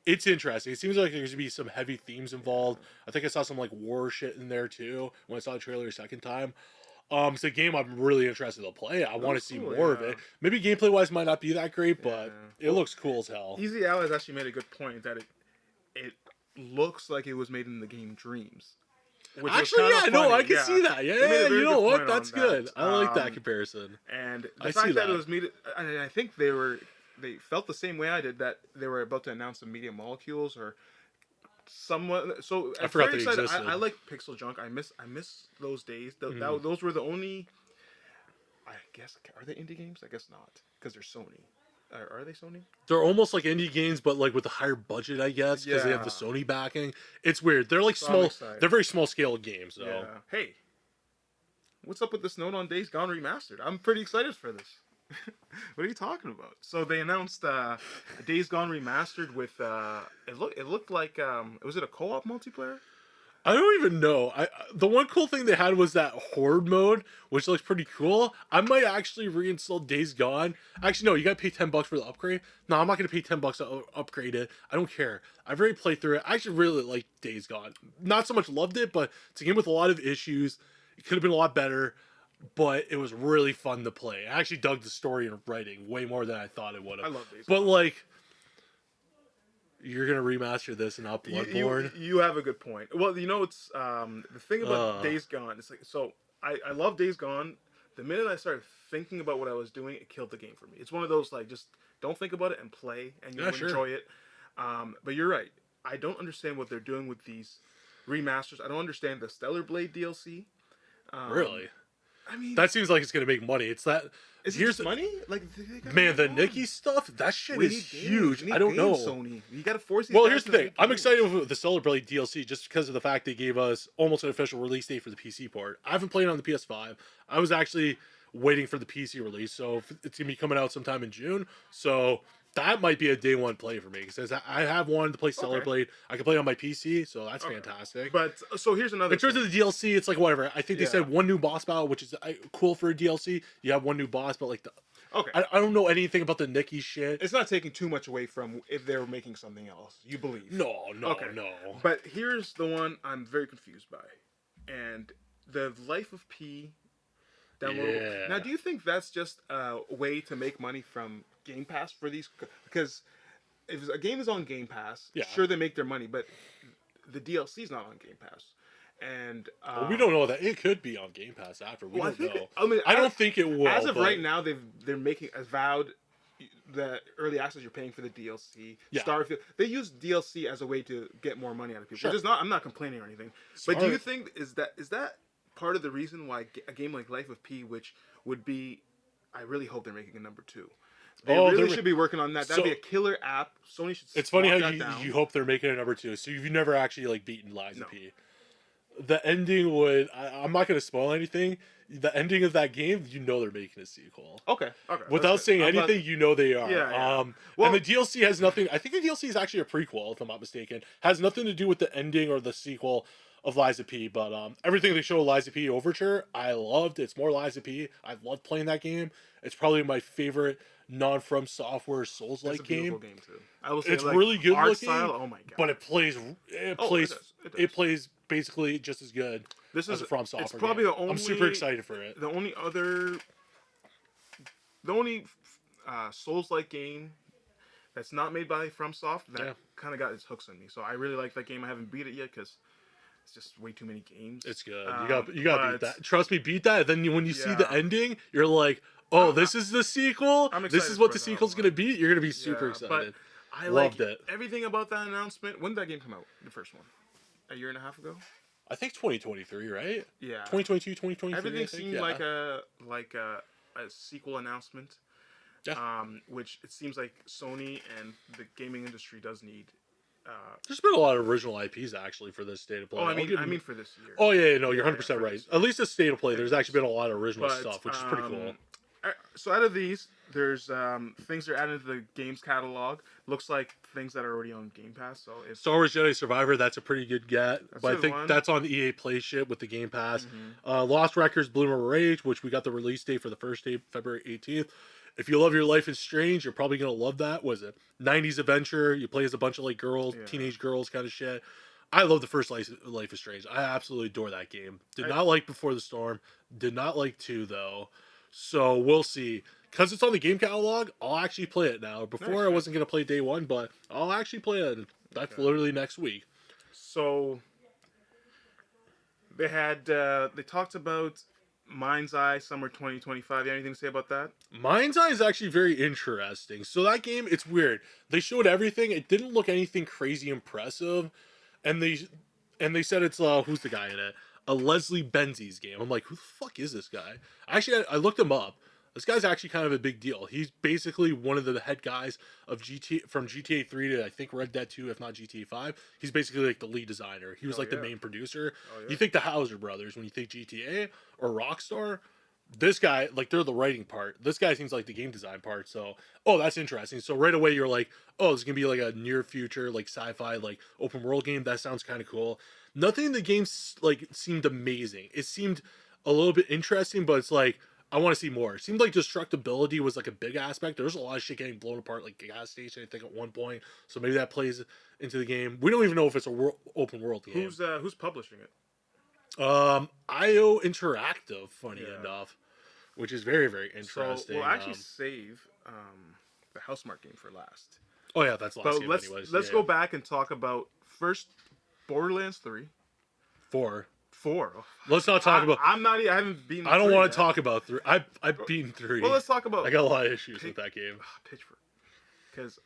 It's interesting. It seems like there's gonna be some heavy themes involved. I think I saw some like war shit in there too when I saw the trailer a second time. It's a game I'm really interested to play. I want to see cool, more of yeah. it. Maybe gameplay wise might not be that great, but Yeah. it looks cool as hell. Easy Allies actually made a good point that it looks like it was made in the game Dreams. Which was Actually, kinda yeah, no, funny, I can yeah. see that. They made a Yeah, very you know good what? point on That's good. that. I like that comparison. And the I see fact that that. it was media, and I think they felt the same way I did, that they were about to announce some Media Molecules or somewhat. So I I'm forgot very they excited. existed. I like pixel junk. I miss those days. Mm-hmm. Those were the only. I guess are they indie games? I guess not, because they're Sony. Are they Sony? They're almost like indie games, but like with a higher budget, I guess, because they have the Yeah. Sony backing. It's weird. They're like So I'm small. excited. They're very small scale games, though. Yeah. Hey, what's up with this note on Days Gone Remastered? I'm pretty excited for this. What are you talking about? So they announced Days Gone Remastered with it looked like was it a co-op multiplayer? I don't even know. The one cool thing they had was that horde mode, which looks pretty cool. I might actually reinstall Days Gone. Actually, no, you gotta pay $10 for the upgrade. No, I'm not gonna pay $10 to upgrade it. I don't care. I've already played through it. I actually really like Days Gone. Not so much loved it, but it's a game with a lot of issues. It could have been a lot better, but it was really fun to play. I actually dug the story and writing way more than I thought it would have. I love Days But Gone. like, you're gonna remaster this and not Bloodborne. You have a good point. Well, you know, it's the thing about Days Gone. It's like, so I love Days Gone. The minute I started thinking about what I was doing, it killed the game for me. It's one of those like, just don't think about it and play, and you'll enjoy it. But you're right. I don't understand what they're doing with these remasters. I don't understand the Stellar Blade DLC. Really? I mean, That seems like it's gonna make money. It's that. is it Here's just money? Like, they gotta man, move the on. Nikki stuff. That shit We is need games. huge. We need I don't know. games, Sony. You gotta force these Well, guys here's the to thing. make I'm games. excited with the Celebrate DLC just because of the fact they gave us almost an official release date for the PC port. I haven't played it on the PS5. I was actually waiting for the PC release, so it's gonna be coming out sometime in June. So that might be a day one play for me because I have wanted to play Stellar Blade. I can play it on my PC, so that's fantastic. But so here's another. In terms thing. of the DLC, it's like whatever. I think they Yeah. said one new boss battle, which is cool for a DLC. You have one new boss, but like the Okay. I don't know anything about the Nikki shit. It's not taking too much away from if they were making something else. You believe? No. Okay. But here's the one I'm very confused by, and the Life of P downloadable. Yeah. Now, do you think that's just a way to make money from Game Pass for these? Because if a game is on Game Pass, Yeah. sure they make their money, but the DLC is not on Game Pass, and Well, we don't know that it could be on Game Pass after. We Well, don't know. I don't think it will. As of but right now, they're making avowed the early access. You're paying for the DLC. Yeah. Starfield. They use DLC as a way to get more money out of people. Sure. Which is not. I'm not complaining or anything. But do Sorry. you think is that part of the reason why a game like Life of P, which would be, I really hope they're making a number 2. They really they're- should be working on that. That'd So- be a killer app. Sony should. It's funny lock how that down. you hope they're making a number 2. So you've never actually like beaten Lies No. of P. the ending would. I'm not going to spoil anything. The ending of that game, you know, they're making a sequel. Okay, okay, that's Without good. saying I'm glad. anything, you know they are. Yeah, yeah. And the Well, DLC has nothing. I think the DLC is actually a prequel, if I'm not mistaken. Has nothing to do with the ending or the sequel of Liza P. But everything they show Liza P Overture, I loved. It's more Liza P. I loved playing that game. It's probably my favorite non From Software Souls it's a like beautiful game. game too. I will say, It's like really good art looking, style. Oh my but god. it plays. It Oh, it plays. does. It It does. plays basically just as good This as is. a From It's Software probably game. the only. I'm super excited for it. The only other. The only Souls-like game that's not made by FromSoft that Yeah. kind of got its hooks on me. So I really like that game. I haven't beat it yet because it's just way too many games. It's good. You got to beat But that. Trust me, beat that. Then when you see the yeah, ending, you're like, oh, I, this is the sequel. I'm This excited is what for the it though. sequel's gonna be. You're gonna be super Yeah, but excited. I Loved like it. everything about that announcement. When did that game come out? The first one, a year and a half ago. I think 2023, right? Yeah, 2022, 2023. everything I think. seemed Yeah. like a sequel announcement. Yeah. Which it seems like Sony and the gaming industry does need. There's been a lot of original IPs actually for this state of play. Oh, I'll give I them- mean for this year. Oh yeah, no, you're Yeah, 100% for right. this At least the state of play, Yeah, there's yes. actually been a lot of original But stuff, which is pretty cool. So out of these, there's things they're adding to the games catalog. Looks like things that are already on Game Pass. So it's Star Wars Jedi Survivor, that's a pretty good get. That's But a I good think one. that's on the EA Play shit with the Game Pass. Mhm. Lost Records, Bloomer Rage, which we got the release date for the first day, February 18th. If you love Your Life is Strange, you're probably going to love that. Was it 90s adventure? You play as a bunch of like girls, Yeah. teenage girls kind of shit. I love the first Life is Strange. I absolutely adore that game. Did I- not like Before the Storm. Did not like 2 though. So we'll see. Because it's on the game catalog, I'll actually play it now. Before I Nice. wasn't going to play day one, but I'll actually play it. That's Okay. literally next week. So they talked about Mind's Eye Summer 2025. You have anything to say about that? Mind's Eye is actually very interesting. So that game, it's weird. They showed everything. It didn't look anything crazy impressive, and they said it's who's the guy in it? A Leslie Benzies game. I'm like, who the fuck is this guy? Actually, I looked him up. This guy's actually kind of a big deal. He's basically one of the head guys of from GTA 3 to I think Red Dead 2, if not GTA 5. He's basically like the lead designer. He was Oh, like the yeah. main producer. Oh, yeah. You think the Hauser brothers when you think GTA or Rockstar. This guy, like, they're the writing part. This guy seems like the game design part. So, oh, that's interesting. So right away you're like, oh, it's gonna be like a near future, like sci-fi, like open world game. That sounds kind of cool. Nothing in the game like seemed amazing. It seemed a little bit interesting, but it's like I want to see more. It seemed like destructibility was like a big aspect. There's a lot of shit getting blown apart, like a gas station, I think, at one point. So maybe that plays into the game. We don't even know if it's a open world game. Who's publishing it? IO Interactive, funny Yeah. enough, which is very, very interesting. So we'll actually save the Housemark game for last. Oh yeah, that's last But game let's anyways. let's Yeah, go yeah. back and talk about first Borderlands 3, 4. 4. Oh, Let's not talk about. I'm not. I haven't beaten. I don't 3 want yet. to talk about 3. I've beaten 3. Well, let's talk about I got a lot of issues with that game. Pitchford. Because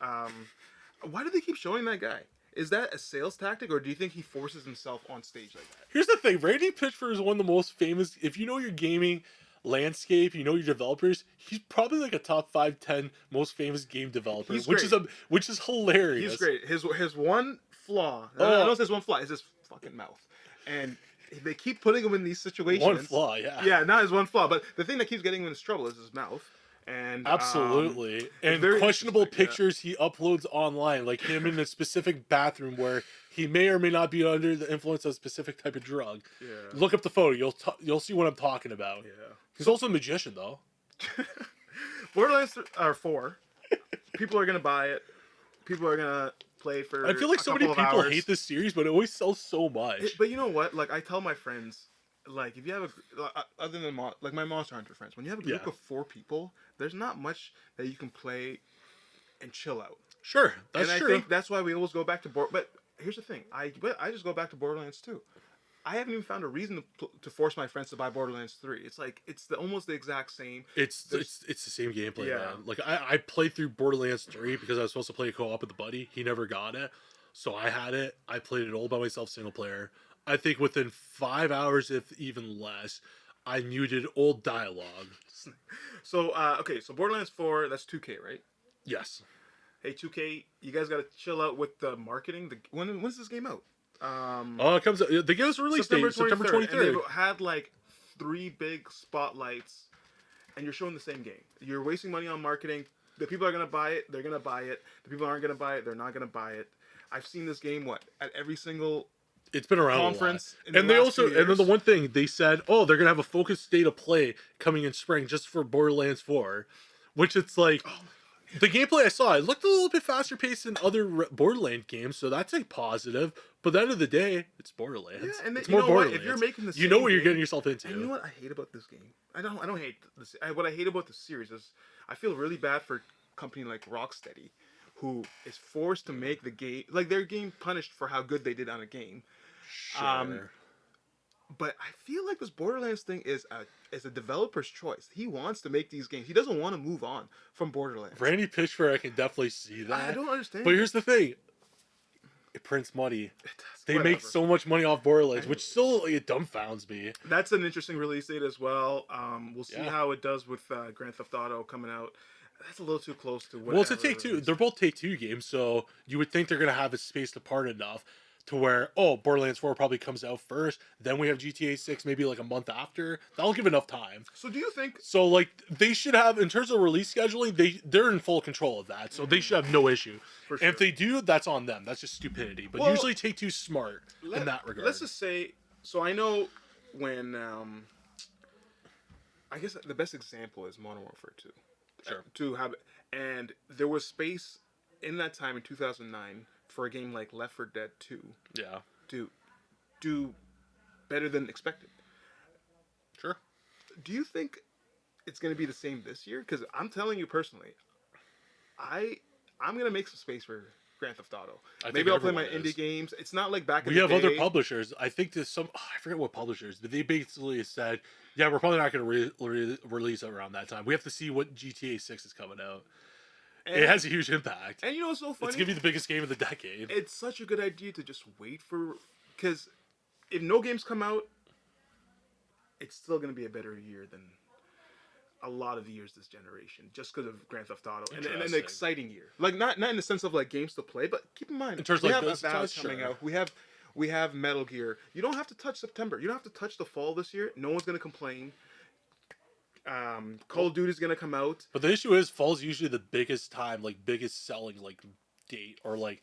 why do they keep showing that guy? Is that a sales tactic, or do you think he forces himself on stage like that? Here's the thing: Randy Pitchford is one of the most famous. If you know your gaming landscape, you know your developers. He's probably like a top 5, 10 most famous game developer, He's which great. which is hilarious. He's great. His one flaw. I Oh. don't know if there's one flaw. Is his fucking mouth, and they keep putting him in these situations. One flaw, yeah. Yeah, not his one flaw, but the thing that keeps getting him into trouble is his mouth. And Absolutely. And very questionable interesting, yeah. pictures he uploads online, like him in a specific bathroom where he may or may not be under the influence of a specific type of drug. Yeah. Look up the photo. You'll see what I'm talking about. Yeah. He's also a magician, though. Borderlands 4. People are gonna buy it. People are gonna play for. I feel like a so many couple of people hours. hate this series, but it always sells so much. But you know what? Like I tell my friends, like if you have other than like my Monster Hunter friends, when you have a group Yeah. of 4 people, there's not much that you can play and chill out. Sure, that's and true. I think that's why we always go back to But here's the thing, I just go back to Borderlands 2. I haven't even found a reason to force my friends to buy Borderlands 3. It's like it's almost the exact same. It's the same gameplay, Yeah. man. Like I played through Borderlands 3 because I was supposed to play co-op with a buddy. He never got it. So I had it. I played it all by myself, single player. I think within 5 hours, if even less, I muted old dialogue. So okay, so Borderlands 4, that's 2K, right? Yes. Hey 2K, you guys gotta chill out with the marketing. When's this game out? It comes. The game's release date September 23rd. And they've had like 3 big spotlights, and you're showing the same game. You're wasting money on marketing. The people are gonna buy it. They're gonna buy it. The people aren't gonna buy it. They're not gonna buy it. I've seen this game at every single It's been around conference. and they also, and then the one thing they said, oh, they're gonna have a focused state of play coming in spring just for Borderlands 4, which it's like. The gameplay I saw, it looked a little bit faster paced than other Borderlands games, so that's a positive. But at the end of the day, it's Borderlands. Yeah, and it's more Borderlands. If you're making the you know what you're getting yourself into. And you know what I hate about this game? I don't hate this. What I hate about the series is I feel really bad for a company like Rocksteady, who is forced to make the game like their game punished for how good they did on a game. Sure. But I feel like this Borderlands thing is a developer's choice. He wants to make these games. He doesn't want to move on from Borderlands. Randy Pitchford, I can definitely see that. I don't understand. But here's the thing. It prints money. They make so much money off Borderlands, which still it dumbfounds me. That's an interesting release date as well. We'll see how it does with Grand Theft Auto coming out. That's a little too close to what. Well, it's a Take-Two. They're both Take-Two games, so you would think they're going to have it spaced apart enough to where, Borderlands 4 probably comes out first, then we have GTA 6 maybe like a month after. That'll give enough time. So do you think... So, like, they should have, in terms of release scheduling, they're in full control of that, so they should have no issue. For sure. And if they do, that's on them. That's just stupidity. But usually Take-Two's smart in that regard. Let's just say... So I know when... I guess the best example is Modern Warfare 2. Sure. And there was space in that time in 2009 for a game like Left 4 Dead 2 to do better than expected. Sure. Do you think it's going to be the same this year? Because I'm telling you personally, I'm going to make some space for Grand Theft Auto. Maybe I'll play my indie games. It's not like back in the day. We have other publishers. I think there's some... I forget what publishers. But they basically said, yeah, we're probably not going to release it around that time. We have to see what GTA 6 is coming out. It has a huge impact. And you know what's so funny? It's going to be the biggest game of the decade. It's such a good idea to just wait for... Because if no games come out, it's still going to be a better year than a lot of the years this generation, just because of Grand Theft Auto. And an exciting year. Like, not in the sense of, like, games to play, but keep in mind, in terms we of have Avowed coming out. We have Metal Gear. You don't have to touch September. You don't have to touch the fall this year. No one's going to complain. Call of Duty is gonna come out, but the issue is fall's usually the biggest time, like biggest selling like date or like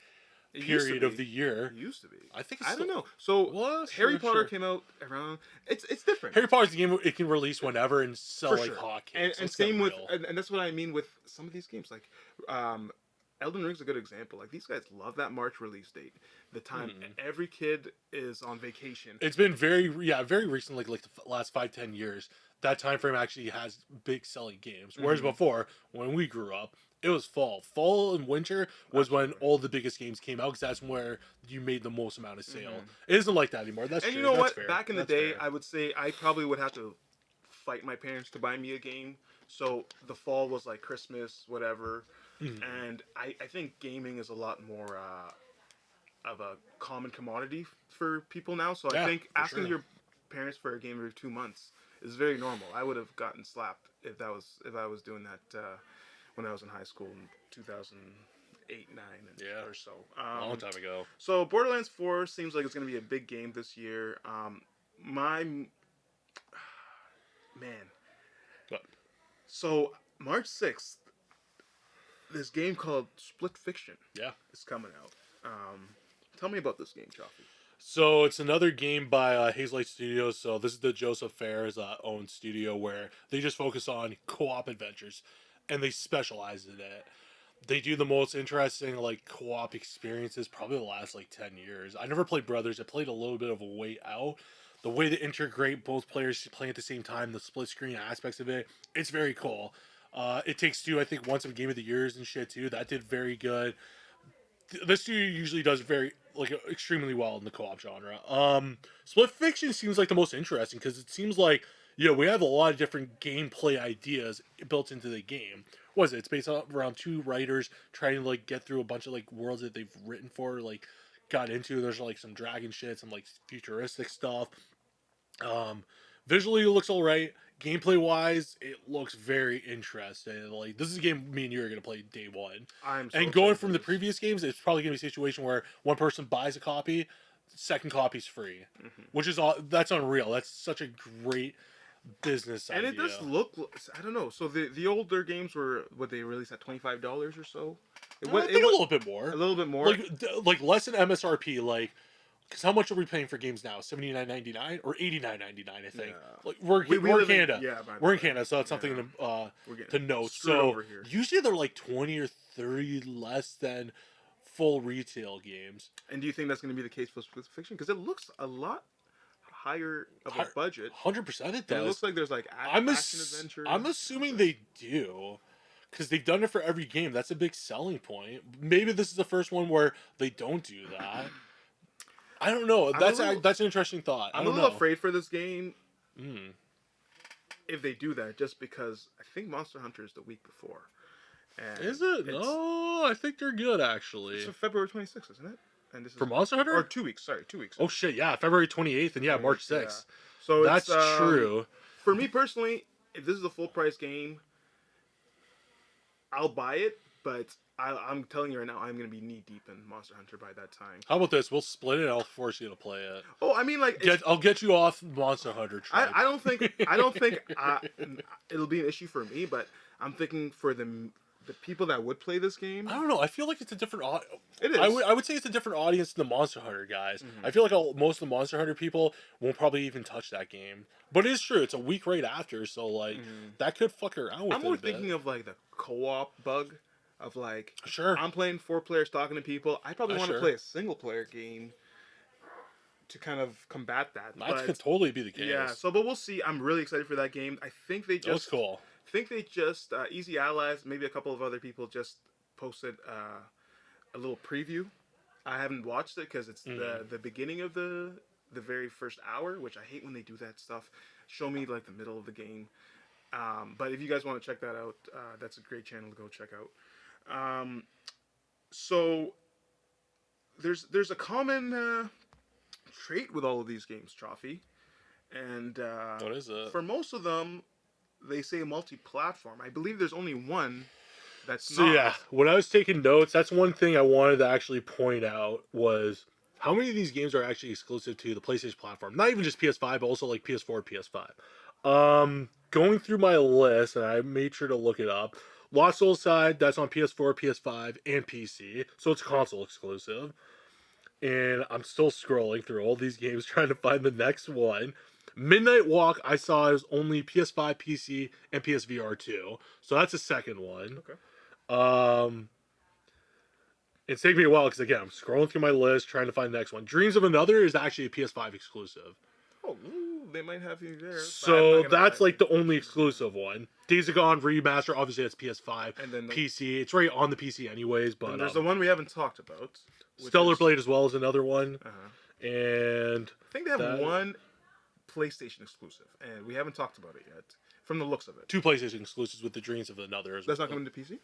period of the year. It used to be. I think I don't know. So Harry Potter came out around. It's different. Harry Potter's the game it can release whenever and sell like hotcakes. And same with and that's what I mean with some of these games. Like Elden Ring's a good example. Like these guys love that March release date. The time every kid is on vacation. It's been very recent, like the last 5-10 years. That time frame actually has big selling games. Whereas before, when we grew up, it was fall. Fall and winter was when all the biggest games came out because that's where you made the most amount of sale. It isn't like that anymore. That's and true. You know that's what? fair. Back in the day, I would say I probably would have to fight my parents to buy me a game. So the fall was like Christmas, whatever. And I think gaming is a lot more of a common commodity for people now. So I think asking your parents for a game every 2 months is very normal. I would have gotten slapped if I was doing that when I was in high school in 2008, 9, or so. A long time ago. So Borderlands 4 seems like it's going to be a big game this year. Man. What? So March 6th, this game called Split Fiction is coming out. Tell me about this game, Cioffi. So it's another game by Hazelight Studios. So this is the Joseph Fares owned studio where they just focus on co-op adventures, and they specialize in it. They do the most interesting like co-op experiences probably the last like 10 years. I never played Brothers. I played a little bit of a way out. The way to integrate both players playing at the same time, the split screen aspects of it, it's very cool. It Takes Two, I think, won some Game of the Years and shit too. That did very good. This studio usually does extremely well in the co-op genre. Split Fiction seems like the most interesting because it seems like we have a lot of different gameplay ideas built into the game. What is it? It's based around 2 writers trying to like get through a bunch of like worlds that they've written for, like got into. There's like some dragon shit, some like futuristic stuff. Visually it looks all right. Gameplay wise, it looks very interesting. Like this is a game me and you are gonna play day one. I'm so and going from the previous games, it's probably gonna be a situation where one person buys a copy, second copy's free, which is all. That's unreal. That's such a great business And idea. it does look. I don't know. So the older games were what they released at $25 or so. I think a little bit more. A little bit more. Like less than MSRP. Like, because how much are we paying for games now? $79.99 or $89.99? I think. Yeah. Like we're in live Canada. Yeah, by the We're in way. Canada, so that's something Yeah. to note. screwed So over here. usually they're like 20 or 30 less than full retail games. And do you think that's going to be the case for fiction? Because it looks a lot higher of a budget. 100% it does. And it looks like there's like I'm action adventure. I'm assuming they do, because they've done it for every game. That's a big selling point. Maybe this is the first one where they don't do that. I don't know. That's an interesting thought. I'm a little afraid for this game. If they do that, just because I think Monster Hunter is the week before. And is it? No, I think they're good actually. It's February 26th, isn't it? And this is for Monster Hunter? Or 2 weeks. Sorry, 2 weeks. Oh shit! Yeah, February 28th and yeah, March 6th. Yeah. So that's it's, true. For me personally, if this is a full price game, I'll buy it. But I'm telling you right now, I'm gonna be knee deep in Monster Hunter by that time. How about this? We'll split it. I'll force you to play it. Oh, I mean, like I'll get you off Monster Hunter. I don't think it'll be an issue for me, but I'm thinking for the people that would play this game. I don't know. I feel like it's a different. It is. I would say it's a different audience than the Monster Hunter guys. I feel like most of the Monster Hunter people won't probably even touch that game. But it is true. It's a week right after, so like that could fuck around with it. I'm more thinking of like the co-op bug. Of like, sure, I'm playing 4 players talking to people. I probably want to play a single player game to kind of combat that. That could totally be the case. Yeah. So, but we'll see. I'm really excited for that game. I think they just. That's cool. Easy Allies, maybe a couple of other people just posted a little preview. I haven't watched it because it's the beginning of the very first hour, which I hate when they do that stuff. Show me like the middle of the game. But if you guys want to check that out, that's a great channel to go check out. So there's a common trait with all of these games, Cioffi, and what is it? For most of them, they say multi-platform. I believe there's only one that's not. So yeah, when I was taking notes, that's one thing I wanted to actually point out was how many of these games are actually exclusive to the PlayStation platform. Not even just PS5, but also like PS4 and PS5. Going through my list, and I made sure to look it up. Lost Souls side, that's on PS4, PS5, and PC, so it's console exclusive. And I'm still scrolling through all these games trying to find the next one. Midnight Walk, I saw is only PS5, PC, and PSVR 2, so that's the second one. Okay. It's taking me a while because again I'm scrolling through my list trying to find the next one. Dreams of Another is actually a PS5 exclusive. Oh, they might have you there. So that's like the only exclusive one. Days of Gone Remaster, obviously that's PS5. And then PC, it's right on the PC anyways. But there's the one we haven't talked about. Stellar Blade as well is another one. And I think they have one PlayStation exclusive, and we haven't talked about it yet. From the looks of it, 2 PlayStation exclusives with the Dreams of Another as well. That's not coming to PC.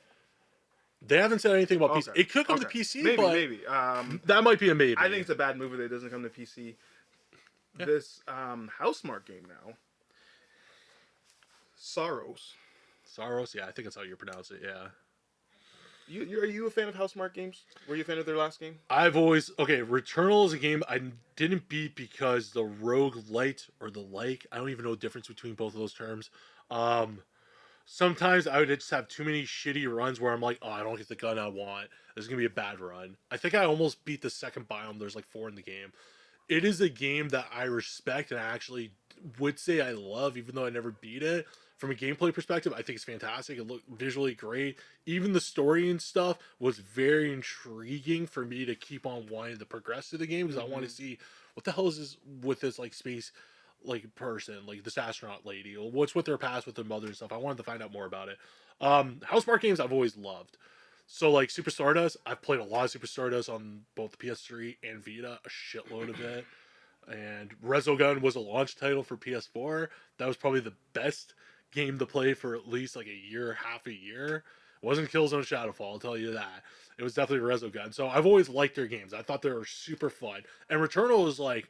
They haven't said anything about PC. It could come to PC, maybe. That might be a maybe. I think it's a bad move that it doesn't come to PC. Yeah. This Housemarque game now, Sorrows, yeah, I think that's how you pronounce it. Yeah. Are you a fan of Housemarque games? Were you a fan of their last game? I've always Returnal is a game I didn't beat because the roguelite or the like. I don't even know the difference between both of those terms. Sometimes I would just have too many shitty runs where I'm like, oh, I don't get the gun I want. This is gonna be a bad run. I think I almost beat the second biome. There's like 4 in the game. It is a game that I respect and I actually would say I love, even though I never beat it. From a gameplay perspective, I think it's fantastic. It looked visually great. Even the story and stuff was very intriguing for me to keep on wanting to progress through the game because I want to see what the hell is this with this like space like person, like this astronaut lady. What's with their past with their mother and stuff. I wanted to find out more about it. Housemarque games I've always loved. So like Super Stardust, I've played a lot of Super Stardust on both the PS3 and Vita, a shitload of it. And Resogun was a launch title for PS4. That was probably the best game to play for at least like half a year. It wasn't Killzone Shadowfall, I'll tell you that. It was definitely Resogun. So I've always liked their games. I thought they were super fun. And Returnal is like,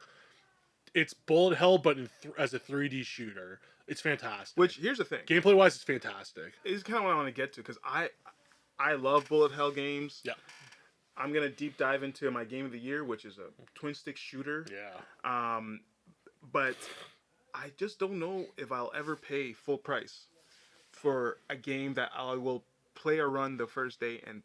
it's bullet hell, but as a 3D shooter. It's fantastic. Which, here's the thing. Gameplay wise, it's fantastic. It's kind of what I want to get to, because I love bullet hell games. Yeah. I'm gonna deep dive into my game of the year, which is a twin stick shooter. Yeah. Um, but I just don't know if I'll ever pay full price for a game that I will play a run the first day and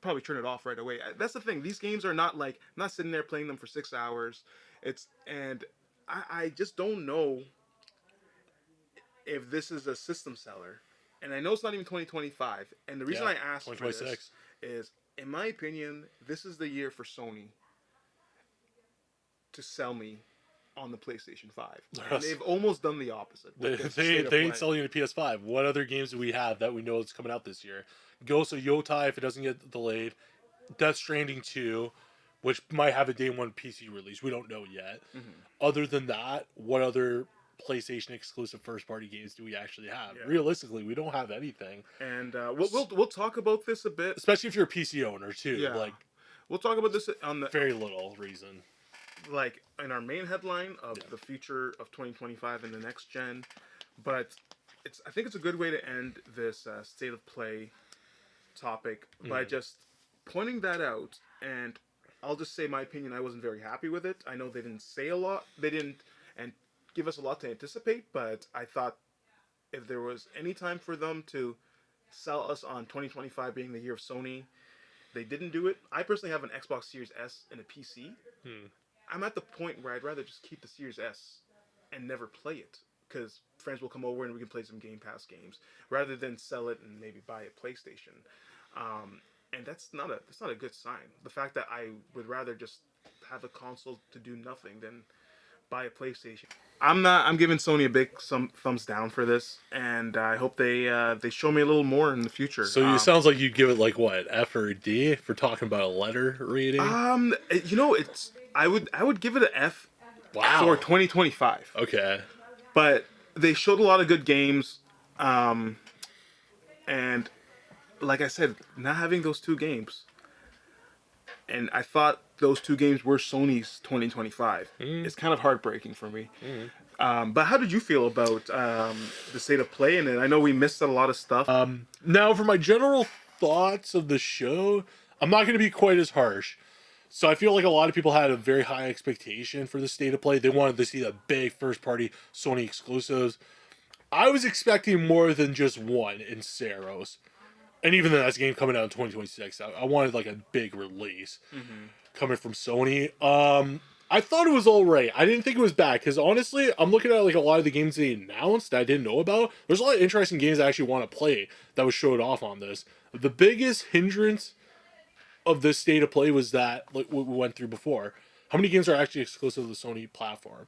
probably turn it off right away. That's the thing. These games are not like I'm not sitting there playing them for 6 hours. It's and I just don't know if this is a system seller. And I know it's not even 2025. And the reason Yeah. I asked for this 2026. is, in my opinion, this is the year for Sony to sell me on the PlayStation 5. And they've almost done the opposite. They ain't selling you a PS5. What other games do we have that we know is coming out this year? Ghost of Yotai, if it doesn't get delayed. Death Stranding 2, which might have a day one PC release. We don't know yet. Other than that, what other PlayStation exclusive first party games do we actually have? Yeah. Realistically, we don't have anything. And we'll talk about this a bit. Especially if you're a PC owner too. Yeah. Like, we'll talk about this on the very little reason. like in our main headline of the future of 2025 and the next gen. But I think it's a good way to end this state of play topic by just pointing that out. And I'll just say my opinion. I wasn't very happy with it. I know they didn't say a lot. They didn't and give us a lot to anticipate. But I thought if there was any time for them to sell us on 2025 being the year of Sony, they didn't do it. I personally have an Xbox Series S and a PC. I'm at the point where I'd rather just keep the Series S and never play it because friends will come over and we can play some Game Pass games rather than sell it and maybe buy a PlayStation. And that's not a good sign. The fact that I would rather just have a console to do nothing than buy a PlayStation. I'm giving Sony a big thumbs down for this, and I hope they show me a little more in the future. So it sounds like you give it like what, F or a D for talking about a letter rating? It's I would give it an F Wow. for 2025. Okay. But they showed a lot of good games, and like I said, not having those two games, and I thought those two games were Sony's 2025. It's kind of heartbreaking for me. But how did you feel about the state of play? And I know we missed a lot of stuff. Now, for my general thoughts of the show, I'm not going to be quite as harsh. So I feel like a lot of people had a very high expectation for the state of play. They wanted to see the big first-party Sony exclusives. I was expecting more than just one in Saros. And even though that's a game coming out in 2026, I wanted like a big release coming from Sony. I thought it was all right. I didn't think it was bad because honestly, I'm looking at like a lot of the games they announced that I didn't know about. There's a lot of interesting games I actually want to play that was showed off on this. The biggest hindrance of this state of play was that, like what we went through before, how many games are actually exclusive to the Sony platform?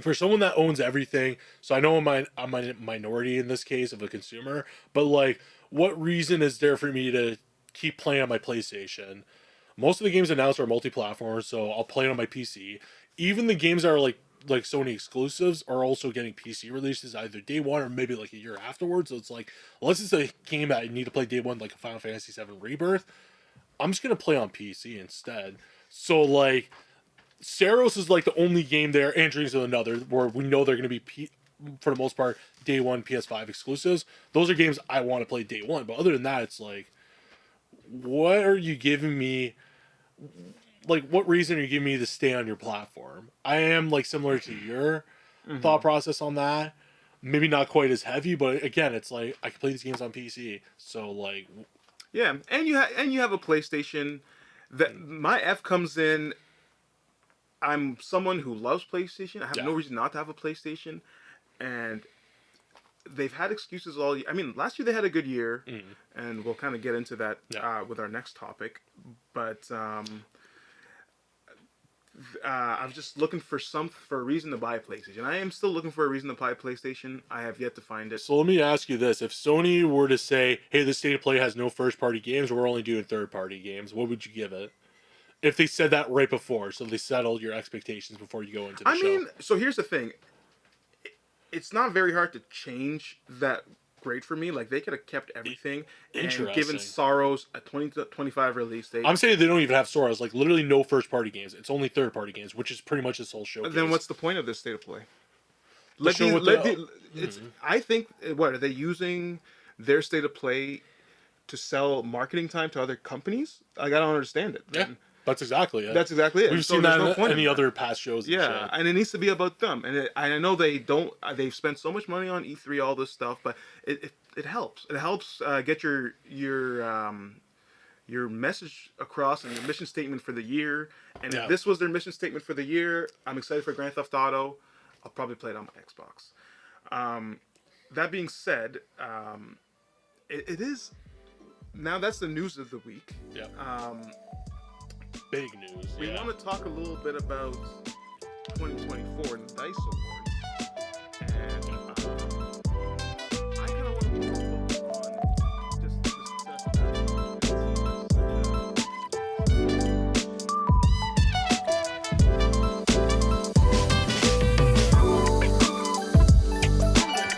For someone that owns everything, so I know I'm a minority in this case of a consumer, but like, what reason is there for me to keep playing on my PlayStation? Most of the games announced are multi-platform, so I'll play it on my PC. Even the games that are like Sony exclusives are also getting PC releases either day one or maybe like a year afterwards. So it's like, unless it's a game that I need to play day one, like a Final Fantasy VII Rebirth, I'm just gonna play on PC instead. So like, Saros is like the only game there, and Dreams of Another, where we know they're gonna be for the most part day one PS5 exclusives. Those are games I want to play day one. But other than that, it's like, what are you giving me? Like, what reason are you giving me to stay on your platform? I am like similar to your thought process on that. Maybe not quite as heavy, but again, it's like I can play these games on PC. So like, Yeah, and you have a PlayStation. That my F comes in. I'm someone who loves PlayStation. I have no reason not to have a PlayStation, and they've had excuses all year. I mean, last year they had a good year, and we'll kind of get into that with our next topic. But I was just looking for a reason to buy a PlayStation. I am still looking for a reason to buy a PlayStation. I have yet to find it. So let me ask you this: if Sony were to say, "Hey, the state of play has no first-party games, we're only doing third-party games," what would you give it? If they said that right before, so they settled your expectations before you go into the show. I mean, so here's the thing. It's not very hard to change that grade for me. Like, they could have kept everything and given Sorrows a 2025 release date. I'm saying they don't even have Sorrows. Like, literally no first-party games. It's only third-party games, which is pretty much this whole showcase. Then what's the point of this state of play? I think, what, are they using their state of play to sell marketing time to other companies, like, I don't understand it. Yeah, that's exactly it. That's exactly it. We've So seen there's that no in point any in that. other past shows. And Yeah, shit. and it needs to be about them. And I know they don't. They've spent so much money on E3, all this stuff, but it helps. It helps get your message across and your mission statement for the year. And Yeah. if this was their mission statement for the year, I'm excited for Grand Theft Auto. I'll probably play it on my Xbox. That being said, it is now that's the news of the week. Yeah. Big news. We yeah. want to talk a little bit about 2024 and the Dice Awards.